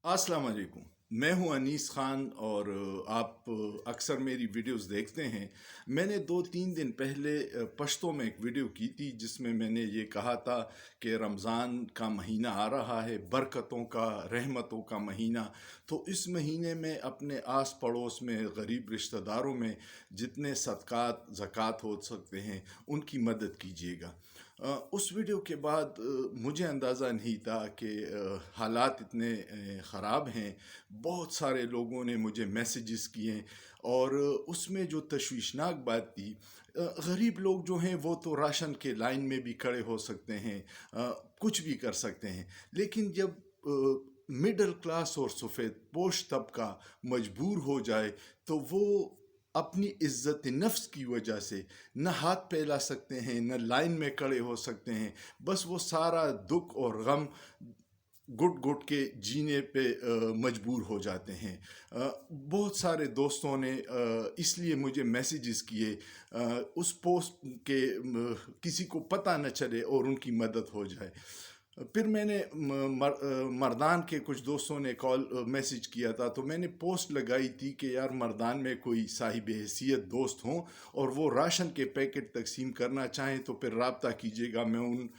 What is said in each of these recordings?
अस्सलाम वालेकुम। मैं हूं अनीस ख़ान और आप अक्सर मेरी वीडियोस देखते हैं। मैंने 2-3 दिन पहले पश्तो में एक वीडियो की थी जिसमें मैंने ये कहा था कि रमज़ान का महीना आ रहा है, बरकतों का, रहमतों का महीना। तो इस महीने में अपने आस पड़ोस में गरीब रिश्तेदारों में जितने सदक़ात ज़कात हो सकते हैं उनकी मदद कीजिएगा। उस वीडियो के बाद मुझे अंदाज़ा नहीं था कि हालात इतने ख़राब हैं। बहुत सारे लोगों ने मुझे मैसेजेस किए और उसमें जो तशवीशनाक बात थी, गरीब लोग जो हैं वो तो राशन के लाइन में भी खड़े हो सकते हैं, कुछ भी कर सकते हैं, लेकिन जब मिडिल क्लास और सफ़ेद पोश तबका मजबूर हो जाए तो वो अपनी इज़्ज़त नफ्स की वजह से न हाथ फैला सकते हैं, न लाइन में खड़े हो सकते हैं। बस वो सारा दुख और गम घुट घुट के जीने पे मजबूर हो जाते हैं। बहुत सारे दोस्तों ने इसलिए मुझे मैसेजेस किए उस पोस्ट के किसी को पता न चले और उनकी मदद हो जाए। फिर मैंने मर्दान के कुछ दोस्तों ने मैसेज किया था, तो मैंने पोस्ट लगाई थी कि यार मर्दान में कोई साहिब हैसियत दोस्त हों और वो राशन के पैकेट तकसीम करना चाहें तो फिर रब्ता कीजिएगा। मैं उन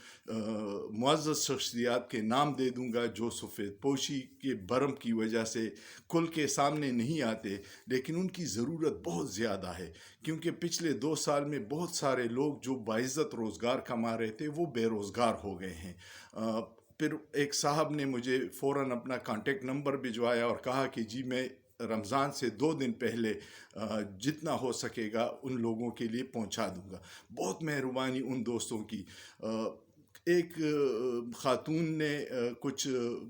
मुअज़्ज़ज़ शख्सियात के नाम दे दूँगा जो सफ़ेद पोशी के भरम की वजह से खुल के सामने नहीं आते, लेकिन उनकी ज़रूरत बहुत ज़्यादा है, क्योंकि पिछले 2 साल में बहुत सारे लोग जो बाइज़्ज़त रोज़गार कमा रहे थे वो बेरोज़गार हो गए हैं। फिर एक साहब ने मुझे फ़ौरन अपना कॉन्टेक्ट नंबर भिजवाया और कहा कि जी मैं रमज़ान से 2 दिन पहले जितना हो सकेगा उन लोगों के लिए पहुंचा दूंगा। बहुत मेहरबानी उन दोस्तों की। एक ख़ातून ने कुछ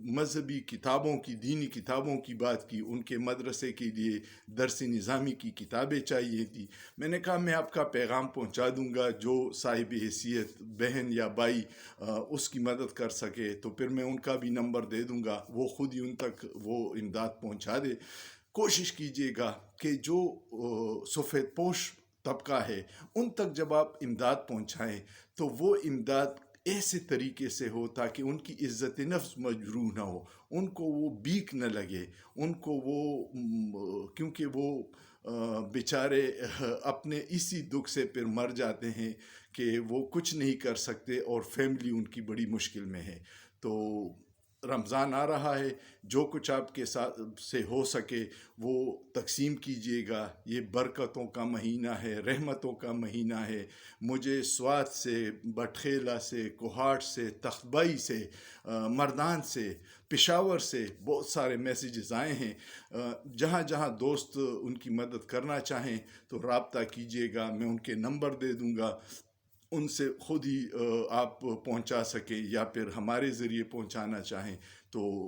मजहबी किताबों की, दीनी किताबों की बात की। उनके मदरसे के लिए दर्स निज़ामी की किताबें चाहिए थी। मैंने कहा मैं आपका पैगाम पहुंचा दूंगा, जो साहिब हैसियत बहन या भाई उसकी मदद कर सके तो फिर मैं उनका भी नंबर दे दूंगा, वो ख़ुद ही उन तक वो इमदाद पहुंचा दे। कोशिश कीजिएगा कि जो सफ़ेद पोश तबका है उन तक जब आप इमदाद पहुंचाएं तो वो इमदाद ऐसे तरीके से हो ताकि उनकी इज़्ज़त नफ्स मजरूह ना हो, उनको वो बीक न लगे, उनको वो क्योंकि वो बेचारे अपने इसी दुख से फिर मर जाते हैं कि वो कुछ नहीं कर सकते और फैमिली उनकी बड़ी मुश्किल में है। तो रमज़ान आ रहा है, जो कुछ आपके साथ से हो सके वो तकसीम कीजिएगा। ये बरकतों का महीना है, रहमतों का महीना है। मुझे स्वात से, बटखेला से, कोहाट से, तख्तबाई से, मर्दान से, पेशावर से बहुत सारे मैसेजेस आए हैं। जहाँ जहाँ दोस्त उनकी मदद करना चाहें तो रब्ता कीजिएगा, मैं उनके नंबर दे दूँगा। उनसे ख़ुद ही आप पहुंचा सकें या फिर हमारे ज़रिए पहुंचाना चाहें तो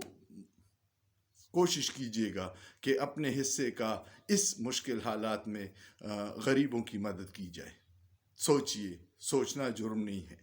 कोशिश कीजिएगा कि अपने हिस्से का इस मुश्किल हालात में गरीबों की मदद की जाए। सोचिए, सोचना जुर्म नहीं है।